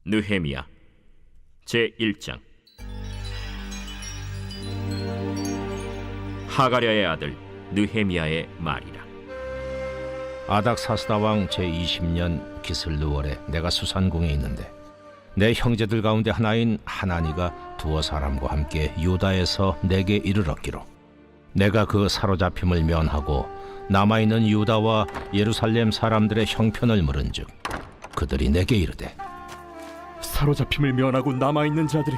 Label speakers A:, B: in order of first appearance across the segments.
A: 느헤미야 제1장. 하가랴의 아들 느헤미야의 말이라.
B: 아닥사스다 왕 제20년 기슬르월에 내가 수산궁에 있는데 내 형제들 가운데 하나인 하나니가 두어 사람과 함께 유다에서 내게 이르렀기로 내가 그 사로잡힘을 면하고 남아있는 유다와 예루살렘 사람들의 형편을 물은즉 그들이 내게 이르되
C: 사로잡힘을 면하고 남아있는 자들이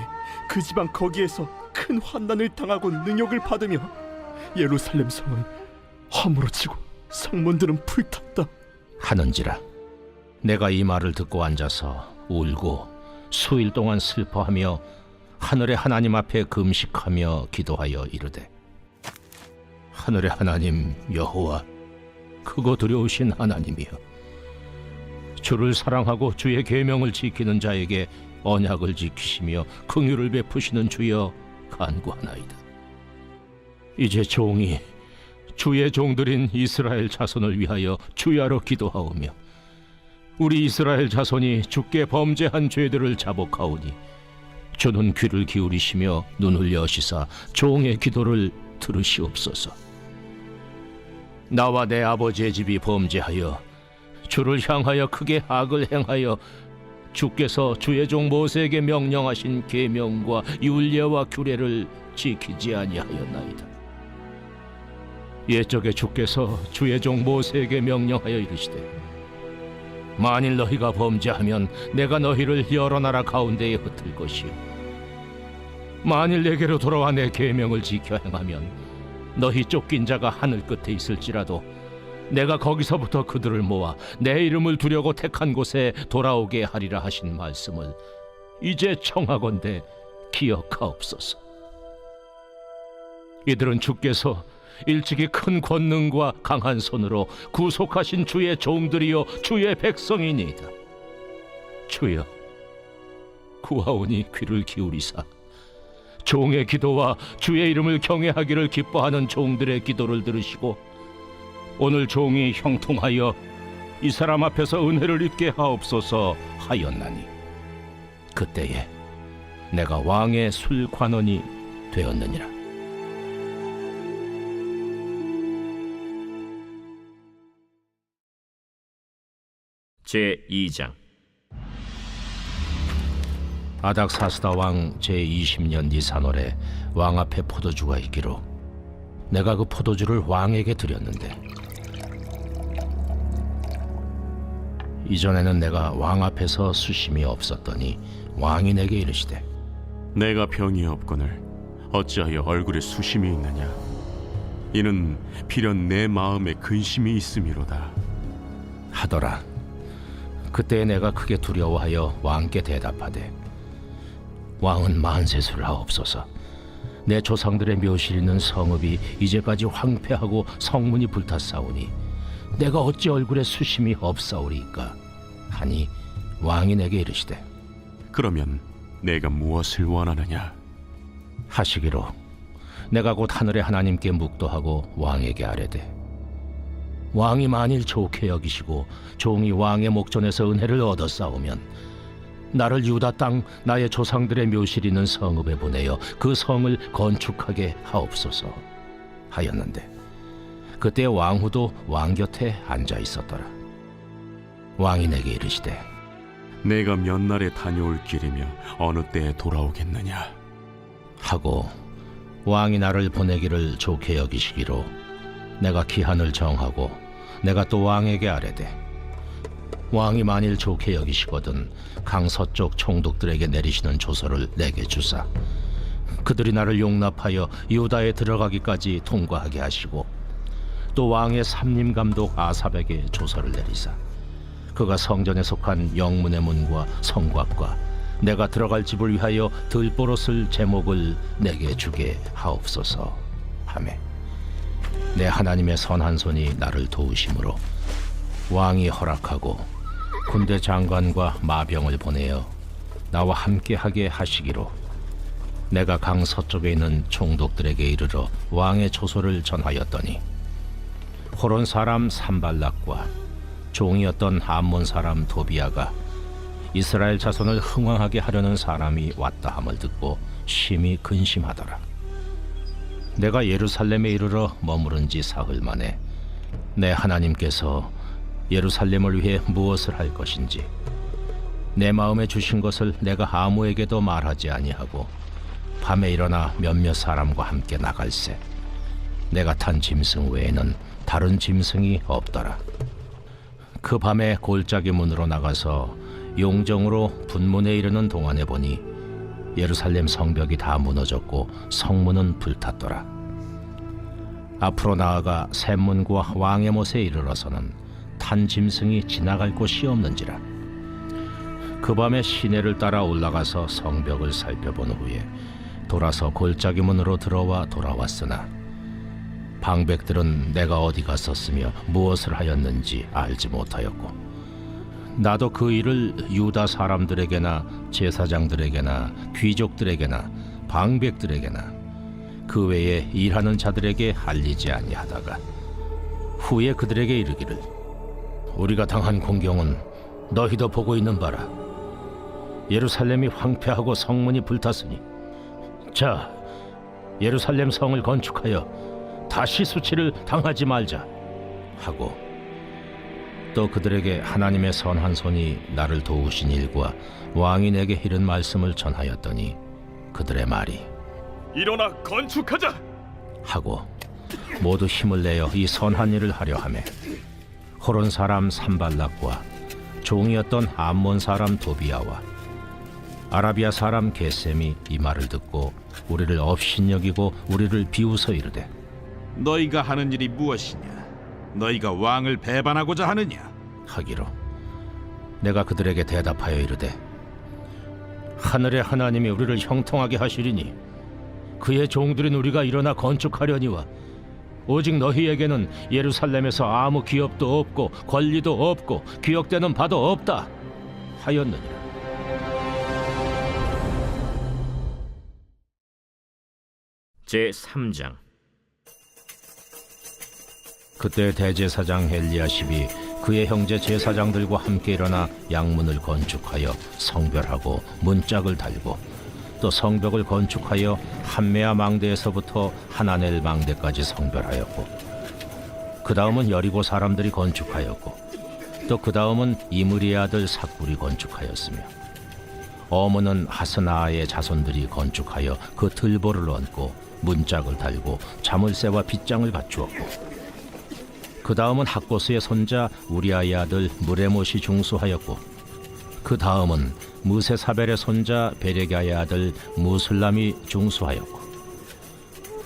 C: 그 지방 거기에서 큰 환난을 당하고 능욕을 받으며 예루살렘 성은 허물어 치고 성문들은 불탔다
B: 하는지라. 내가 이 말을 듣고 앉아서 울고 수일 동안 슬퍼하며 하늘의 하나님 앞에 금식하며 기도하여 이르되 하늘의 하나님 여호와, 크고 두려우신 하나님이여, 주를 사랑하고 주의 계명을 지키는 자에게 언약을 지키시며 긍휼을 베푸시는 주여 간구하나이다. 이제 종이 주의 종들인 이스라엘 자손을 위하여 주야로 기도하오며 우리 이스라엘 자손이 주께 범죄한 죄들을 자복하오니 주는 귀를 기울이시며 눈을 여시사 종의 기도를 들으시옵소서. 나와 내 아버지의 집이 범죄하여 주를 향하여 크게 악을 행하여 주께서 주의 종 모세에게 명령하신 계명과 율례와 규례를 지키지 아니하였나이다. 옛적에 주께서 주의 종 모세에게 명령하여 이르시되 만일 너희가 범죄하면 내가 너희를 여러 나라 가운데에 흩을 것이요 만일 내게로 돌아와 내 계명을 지켜 행하면 너희 쫓긴 자가 하늘 끝에 있을지라도 내가 거기서부터 그들을 모아 내 이름을 두려고 택한 곳에 돌아오게 하리라 하신 말씀을 이제 청하건대 기억하옵소서. 이들은 주께서 일찍이 큰 권능과 강한 손으로 구속하신 주의 종들이요 주의 백성이니이다. 주여, 구하오니 귀를 기울이사 종의 기도와 주의 이름을 경외하기를 기뻐하는 종들의 기도를 들으시고 오늘 종이 형통하여 이 사람 앞에서 은혜를 입게 하옵소서 하였나니 그때에 내가 왕의 술관원이 되었느니라.
A: 제2장.
B: 아닥사스다 왕 제20년 니산월에 왕 앞에 포도주가 있기로 내가 그 포도주를 왕에게 드렸는데 이전에는 내가 왕 앞에서 수심이 없었더니 왕이 내게 이르시되
D: 내가 병이 없거늘 어찌하여 얼굴에 수심이 있느냐? 이는 필연 내 마음에 근심이 있음이로다
B: 하더라. 그때 내가 크게 두려워하여 왕께 대답하되 왕은 만세수를 하옵소서. 내 조상들의 묘실 있는 성읍이 이제까지 황폐하고 성문이 불탔사오니 내가 어찌 얼굴에 수심이 없사오리이까 하니 왕이 내게 이르시되
D: 그러면 내가 무엇을 원하느냐?
B: 하시기로 내가 곧 하늘의 하나님께 묵도하고 왕에게 아뢰되 왕이 만일 좋게 여기시고 종이 왕의 목전에서 은혜를 얻었사오면 나를 유다 땅 나의 조상들의 묘실 있는 성읍에 보내어 그 성을 건축하게 하옵소서 하였는데 그때 왕후도 왕 곁에 앉아 있었더라. 왕이 내게 이르시되
D: 내가 몇 날에 다녀올 길이며 어느 때에 돌아오겠느냐?
B: 하고 왕이 나를 보내기를 좋게 여기시기로 내가 기한을 정하고 내가 또 왕에게 아뢰되 왕이 만일 좋게 여기시거든 강서쪽 총독들에게 내리시는 조서를 내게 주사 그들이 나를 용납하여 유다에 들어가기까지 통과하게 하시고 또 왕의 삼림감독 아삽에게 조서를 내리사 그가 성전에 속한 영문의 문과 성곽과 내가 들어갈 집을 위하여 들보롯을 제목을 내게 주게 하옵소서 하매 내 하나님의 선한 손이 나를 도우심으로 왕이 허락하고 군대 장관과 마병을 보내어 나와 함께하게 하시기로 내가 강 서쪽에 있는 총독들에게 이르러 왕의 조서를 전하였더니 호론 사람 산발락과 종이었던 암몬 사람 도비아가 이스라엘 자손을 흥왕하게 하려는 사람이 왔다 함을 듣고 심히 근심하더라. 내가 예루살렘에 이르러 머무른 지 사흘 만에 내 하나님께서 예루살렘을 위해 무엇을 할 것인지 내 마음에 주신 것을 내가 아무에게도 말하지 아니하고 밤에 일어나 몇몇 사람과 함께 나갈새 내가 탄 짐승 외에는 다른 짐승이 없더라. 그 밤에 골짜기 문으로 나가서 용정으로 분문에 이르는 동안에 보니 예루살렘 성벽이 다 무너졌고 성문은 불탔더라. 앞으로 나아가 샘문과 왕의 못에 이르러서는 탄 짐승이 지나갈 곳이 없는지라. 그 밤에 시내를 따라 올라가서 성벽을 살펴본 후에 돌아서 골짜기 문으로 들어와 돌아왔으나 방백들은 내가 어디 갔었으며 무엇을 하였는지 알지 못하였고 나도 그 일을 유다 사람들에게나 제사장들에게나 귀족들에게나 방백들에게나 그 외에 일하는 자들에게 알리지 아니하다가 후에 그들에게 이르기를 우리가 당한 공경은 너희도 보고 있는 바라. 예루살렘이 황폐하고 성문이 불탔으니 자 예루살렘 성을 건축하여 다시 수치를 당하지 말자 하고 또 그들에게 하나님의 선한 손이 나를 도우신 일과 왕이 내게 이른 말씀을 전하였더니 그들의 말이
C: 일어나 건축하자.
B: 하고 모두 힘을 내어 이 선한 일을 하려 하매 호론 사람 산발락과 종이었던 암몬 사람 도비아와 아라비아 사람 게셈이 이 말을 듣고 우리를 업신여기고 우리를 비웃어 이르되
E: 너희가 하는 일이 무엇이냐? 너희가 왕을 배반하고자 하느냐?
B: 하기로 내가 그들에게 대답하여 이르되 하늘의 하나님이 우리를 형통하게 하시리니 그의 종들인 우리가 일어나 건축하려니와 오직 너희에게는 예루살렘에서 아무 기업도 없고 권리도 없고 기억되는 바도 없다 하였느니라.
A: 제3장.
B: 그때 대제사장 엘리야십이 그의 형제 제사장들과 함께 일어나 양문을 건축하여 성별하고 문짝을 달고 또 성벽을 건축하여 한메아 망대에서부터 하나넬 망대까지 성별하였고 그 다음은 여리고 사람들이 건축하였고 또 그 다음은 이므리의 아들 삭굴이 건축하였으며 어문은 하스나의 자손들이 건축하여 그 들보를 얹고 문짝을 달고 자물쇠와 빗장을 갖추었고 그 다음은 학고스의 손자 우리아의 아들 무레못이 중수하였고 그 다음은 무세사벨의 손자 베레가의 아들 무슬람이 중수하였고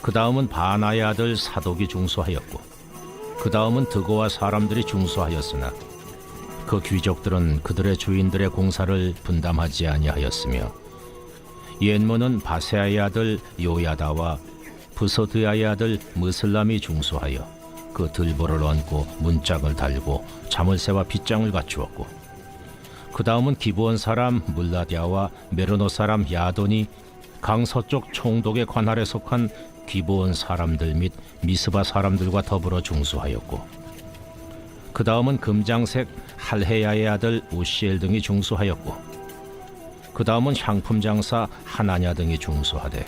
B: 그 다음은 바나의 아들 사독이 중수하였고 그 다음은 드고와 사람들이 중수하였으나 그 귀족들은 그들의 주인들의 공사를 분담하지 아니하였으며 옛문은 바세아의 아들 요야다와 부소드야의 아들 무슬람이 중수하여 그 들보를 얹고 문짝을 달고 자물쇠와 빗장을 갖추었고 그 다음은 기브온 사람 물라디아와 메르노 사람 야돈이 강서쪽 총독의 관할에 속한 기브온 사람들 및 미스바 사람들과 더불어 중수하였고 그 다음은 금장색 할헤야의 아들 우시엘 등이 중수하였고 그 다음은 향품 장사 하나냐 등이 중수하되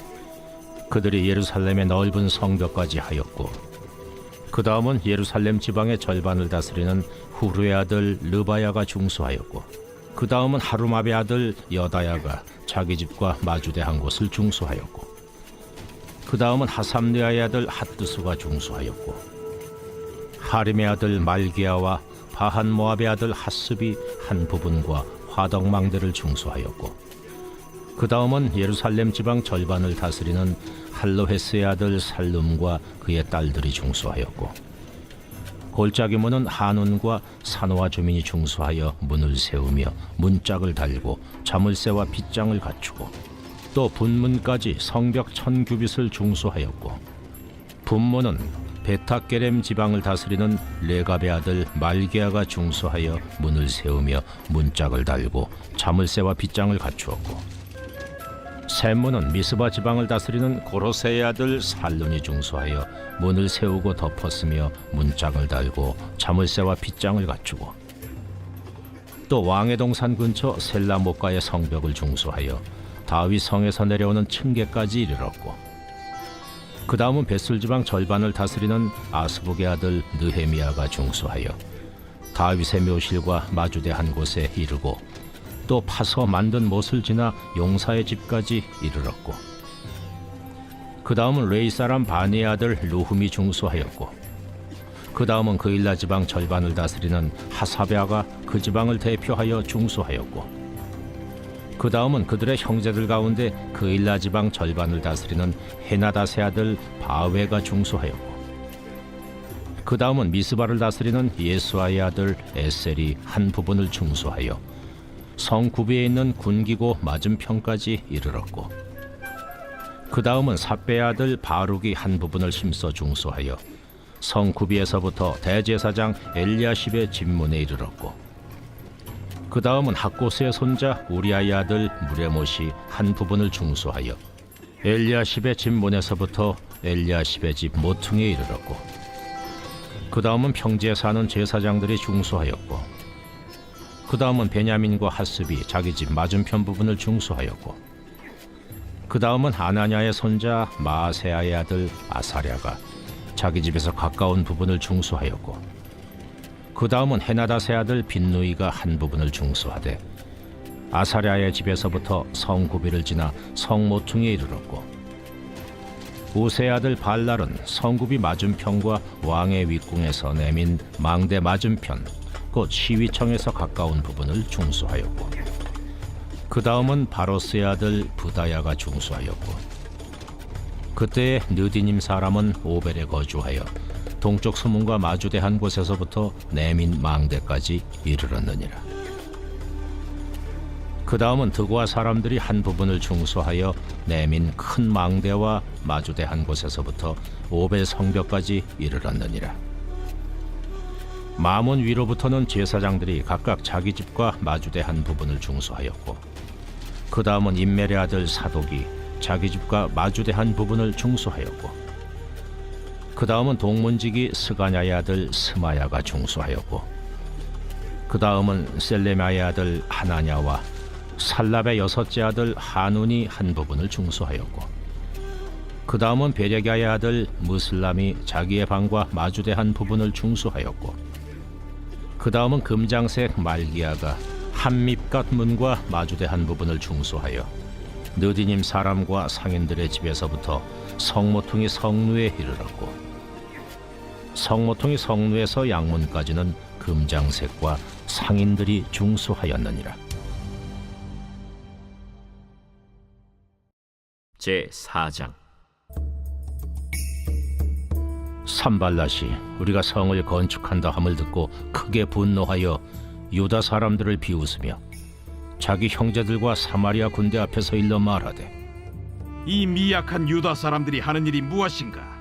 B: 그들이 예루살렘의 넓은 성벽까지 하였고 그 다음은 예루살렘 지방의 절반을 다스리는 후르의 아들 르바야가 중수하였고 그 다음은 하루마베 아들 여다야가 자기 집과 마주대한 곳을 중수하였고 그 다음은 하삼느아의 아들 핫두수가 중수하였고 하림의 아들 말기야와 바한 모압의 아들 핫습이 한 부분과 화덕망대를 중수하였고 그 다음은 예루살렘 지방 절반을 다스리는 할로헤스의 아들 살룸과 그의 딸들이 중수하였고 골짜기 문은 한운과 산호와 주민이 중수하여 문을 세우며 문짝을 달고 자물쇠와 빗장을 갖추고 또 분문까지 성벽 1000규빗을 중수하였고 분문은 베타게렘 지방을 다스리는 레갑의 아들 말게아가 중수하여 문을 세우며 문짝을 달고 자물쇠와 빗장을 갖추었고 샘문은 미스바 지방을 다스리는 고로세의 아들 살룬이 중수하여 문을 세우고 덮었으며 문짝을 달고 자물쇠와 빗장을 갖추고 또 왕의 동산 근처 셀라못가의 성벽을 중수하여 다윗 성에서 내려오는 층계까지 이르렀고, 그 다음은 벳술 지방 절반을 다스리는 아스북의 아들 느헤미야가 중수하여 다윗의 묘실과 마주대한 곳에 이르고, 또 파서 만든 못을 지나 용사의 집까지 이르렀고, 그 다음은 레이 사람 바니의 아들 루흠이 중수하였고, 그 다음은 그일라 지방 절반을 다스리는 하사베아가 그 지방을 대표하여 중수하였고, 그 다음은 그들의 형제들 가운데 그일라 지방 절반을 다스리는 헤나닷의 아들 바웨가 중수하였고, 그 다음은 미스바를 다스리는 예수아의 아들 에셀이 한 부분을 중수하여 성 구비에 있는 군기고 맞은편까지 이르렀고, 그 다음은 삿배의 아들 바룩이 한 부분을 힘써 중수하여 성 구비에서부터 대제사장 엘리야십의 집문에 이르렀고, 그 다음은 학고스의 손자 우리아의 아들 무레못이 한 부분을 중수하여 엘리야십의 집문에서부터 엘리야십의 집 모퉁이에 이르렀고, 그 다음은 평지에 사는 제사장들이 중수하였고, 그 다음은 베냐민과 핫습이 자기 집 맞은편 부분을 중수하였고, 그 다음은 하나냐의 손자 마아세아의 아들 아사랴가 자기 집에서 가까운 부분을 중수하였고, 그 다음은 헤나닷의 아들 빈누이가 한 부분을 중수하되 아사랴의 집에서부터 성구비를 지나 성모퉁이에 이르렀고, 우세의 아들 발랄은 성구비 맞은편과 왕의 윗궁에서 내민 망대 맞은편 곧 시위청에서 가까운 부분을 중수하였고, 그 다음은 바로스의 아들 부다야가 중수하였고, 그때의 느디님 사람은 오벨에 거주하여 동쪽 수문과 마주대한 곳에서부터 내민 망대까지 이르렀느니라. 그 다음은 드고아 사람들이 한 부분을 중수하여 내민 큰 망대와 마주대한 곳에서부터 오벨 성벽까지 이르렀느니라. 마문 위로부터는 제사장들이 각각 자기 집과 마주대한 부분을 중수하였고, 그 다음은 임멜의 아들 사독이 자기 집과 마주대한 부분을 중수하였고, 그 다음은 동문지기 스가냐의 아들 스마야가 중수하였고, 그 다음은 셀레마의 아들 하나냐와 살랍의 여섯째 아들 하눈이 한 부분을 중수하였고, 그 다음은 베레가의 아들 무슬람이 자기의 방과 마주대한 부분을 중수하였고, 그 다음은 금장색 말기야가 한밉갓 문과 마주대한 부분을 중수하여 느디님 사람과 상인들의 집에서부터 성모퉁이 성루에 이르렀고, 성모퉁이 성루에서 양문까지는 금장색과 상인들이 중수하였느니라.
A: 제4장.
B: 산발랏이 우리가 성을 건축한다 함을 듣고 크게 분노하여 유다 사람들을 비웃으며 자기 형제들과 사마리아 군대 앞에서 일러 말하되,
E: 이 미약한 유다 사람들이 하는 일이 무엇인가?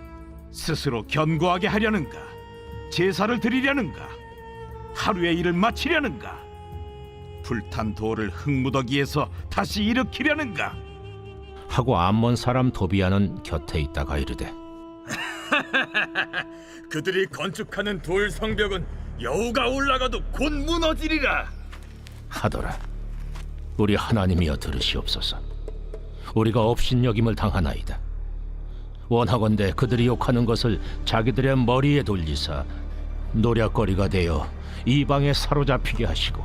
E: 스스로 견고하게 하려는가? 제사를 드리려는가? 하루의 일을 마치려는가? 불탄 돌을 흙무더기에서 다시 일으키려는가?
B: 하고 암몬 사람 도비아는 곁에 있다가 이르되,
F: 그들이 건축하는 돌 성벽은 여우가 올라가도 곧 무너지리라.
B: 하더라. 우리 하나님이여 들으시옵소서. 우리가 업신여김을 당하나이다. 원하건대 그들이 욕하는 것을 자기들의 머리에 돌리사 노략거리가 되어 이방에 사로잡히게 하시고,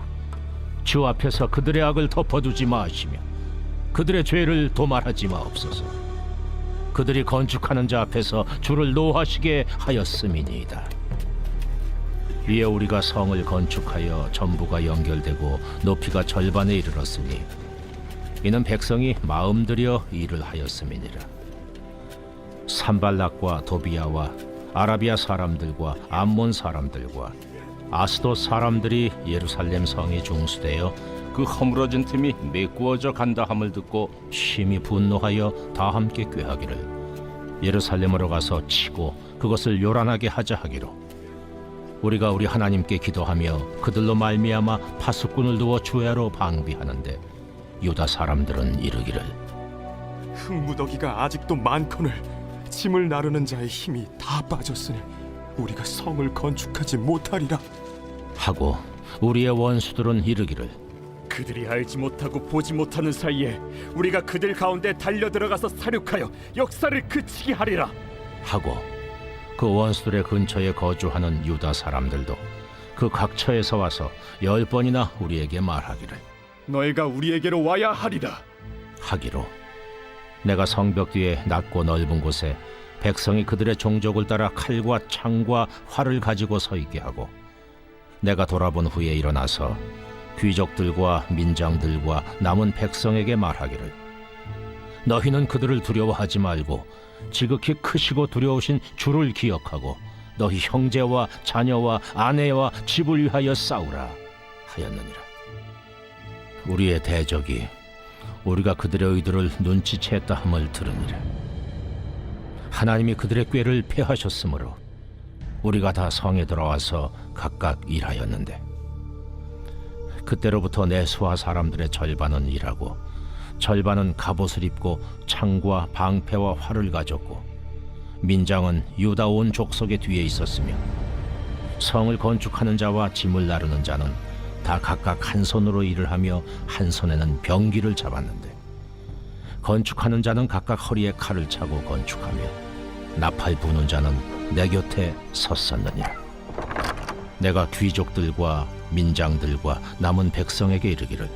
B: 주 앞에서 그들의 악을 덮어두지 마시며 그들의 죄를 도말하지 마옵소서. 그들이 건축하는 자 앞에서 주를 노하시게 하였음이니이다. 이에 우리가 성을 건축하여 전부가 연결되고 높이가 절반에 이르렀으니 이는 백성이 마음 들여 일을 하였음이니라. 산발락과 도비아와 아라비아 사람들과 암몬 사람들과 아스돗 사람들이 예루살렘 성에 중수되어 그 허물어진 틈이 메꾸어져 간다 함을 듣고 심히 분노하여 다 함께 꾀하기를 예루살렘으로 가서 치고 그것을 요란하게 하자 하기로, 우리가 우리 하나님께 기도하며 그들로 말미암아 파수꾼을 두어 주야로 방비하는데 유다 사람들은 이르기를,
C: 흙무더기가 아직도 많거늘 짐을 나르는 자의 힘이 다 빠졌으니 우리가 성을 건축하지 못하리라.
B: 하고 우리의 원수들은 이르기를
C: 그들이 알지 못하고 보지 못하는 사이에 우리가 그들 가운데 달려 들어가서 사륙하여 역사를 그치게 하리라.
B: 하고 그 원수들의 근처에 거주하는 유다 사람들도 그 각처에서 와서 10번이나 우리에게 말하기를
C: 너희가 우리에게로 와야 하리라.
B: 하기로 내가 성벽 뒤에 낮고 넓은 곳에 백성이 그들의 종족을 따라 칼과 창과 활을 가지고 서 있게 하고 내가 돌아본 후에 일어나서 귀족들과 민장들과 남은 백성에게 말하기를 너희는 그들을 두려워하지 말고 지극히 크시고 두려우신 주를 기억하고 너희 형제와 자녀와 아내와 집을 위하여 싸우라 하였느니라. 우리의 대적이 우리가 그들의 의도를 눈치챘다 함을 들으니라. 하나님이 그들의 꾀를 패하셨으므로 우리가 다 성에 들어와서 각각 일하였는데 그때로부터 내 수하 사람들의 절반은 일하고 절반은 갑옷을 입고 창과 방패와 활을 가졌고 민장은 유다 온 족속의 뒤에 있었으며 성을 건축하는 자와 짐을 나르는 자는 다 각각 한 손으로 일을 하며 한 손에는 병기를 잡았는데 건축하는 자는 각각 허리에 칼을 차고 건축하며 나팔 부는 자는 내 곁에 섰었느니라. 내가 귀족들과 민장들과 남은 백성에게 이르기를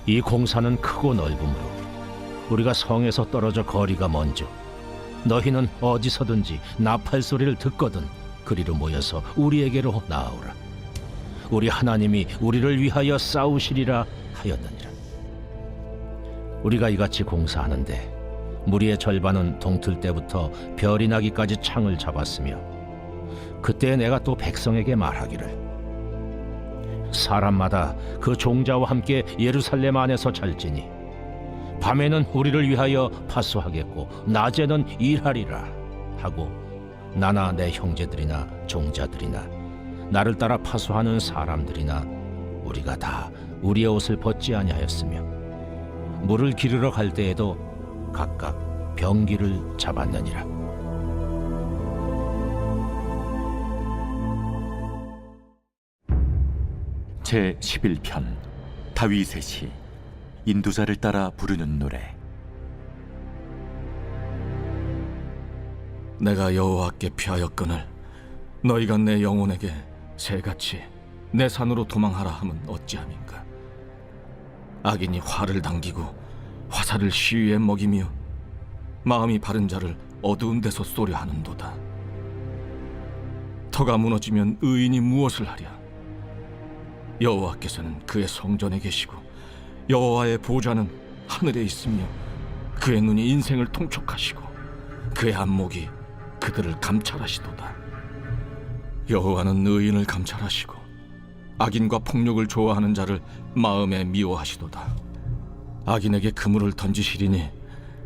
B: 이 공사는 크고 넓으므로 우리가 성에서 떨어져 거리가 먼저 너희는 어디서든지 나팔 소리를 듣거든 그리로 모여서 우리에게로 나아오라. 우리 하나님이 우리를 위하여 싸우시리라 하였느니라. 우리가 이같이 공사하는데 무리의 절반은 동틀 때부터 별이 나기까지 창을 잡았으며 그때 내가 또 백성에게 말하기를 사람마다 그 종자와 함께 예루살렘 안에서 잘지니 밤에는 우리를 위하여 파수하겠고 낮에는 일하리라 하고 나나 내 형제들이나 종자들이나 나를 따라 파수하는 사람들이나 우리가 다 우리의 옷을 벗지 아니하였으며 물을 기르러 갈 때에도 각각 병기를 잡았느니라.
G: 제 11편 다윗의 시 인도자를 따라 부르는 노래.
H: 내가 여호와께 피하였거늘 너희가 내 영혼에게 새같이 내 산으로 도망하라 함은 어찌함인가. 악인이 활을 당기고 화살을 시위에 먹이며 마음이 바른 자를 어두운 데서 쏘려 하는도다. 터가 무너지면 의인이 무엇을 하랴. 여호와께서는 그의 성전에 계시고 여호와의 보좌는 하늘에 있으며 그의 눈이 인생을 통촉하시고 그의 안목이 그들을 감찰하시도다. 여호와는 의인을 감찰하시고 악인과 폭력을 좋아하는 자를 마음에 미워하시도다. 악인에게 그물을 던지시리니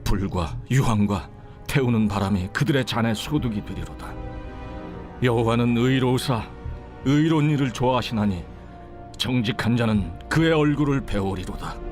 H: 불과 유황과 태우는 바람이 그들의 잔에 소득이 되리로다. 여호와는 의로우사 의로운 일을 좋아하시나니 정직한 자는 그의 얼굴을 배우리로다.